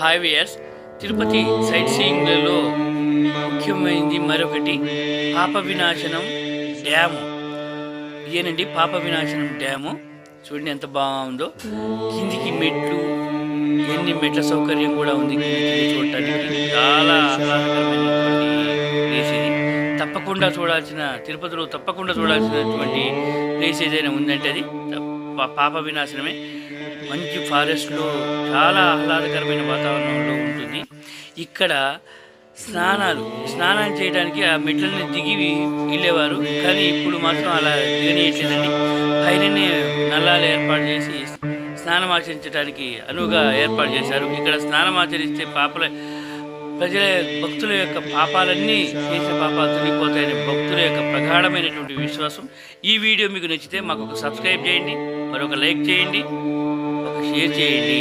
Hi viewers. Tirupati sight సీయింగ్లలో ముఖ్యమైనది మరొకటి పాప వినాశనం డ్యాము. ఇదేనండి పాప వినాశనం డ్యాము. చూడండి ఎంత బాగుందో. కిందికి మెట్లు, ఎన్ని మెట్ల సౌకర్యం కూడా ఉంది కిందికి చూడటానికి. చాలా ఆహ్లాదకరమైనటువంటి ప్లేస్ ఇది. తప్పకుండా చూడాల్సిన, తిరుపతిలో తప్పకుండా చూడాల్సినటువంటి ప్లేస్ ఏదైనా ఉందంటే అది పాప వినాశనమే. మంచి ఫారెస్ట్లో చాలా ఆహ్లాదకరమైన వాతావరణంలో ఉంటుంది. ఇక్కడ స్నానం చేయడానికి ఆ మెట్లని దిగి వెళ్ళేవారు, కానీ ఇప్పుడు మాత్రం అలా దిగనీయట్లేదండి. పైననే నల్లాలు ఏర్పాటు చేసి స్నానం ఆచరించడానికి అనువుగా ఏర్పాటు చేశారు. ఇక్కడ స్నానం ఆచరిస్తే ప్రజల భక్తుల యొక్క పాపాలన్నీ, చేసిన పాపాలు తొలగిపోతాయని భక్తుల యొక్క ప్రగాఢమైనటువంటి విశ్వాసం. ఈ వీడియో మీకు నచ్చితే మాకు ఒక సబ్స్క్రైబ్ చేయండి, మరొక లైక్ చేయండి, ఒక షేర్ చేయండి.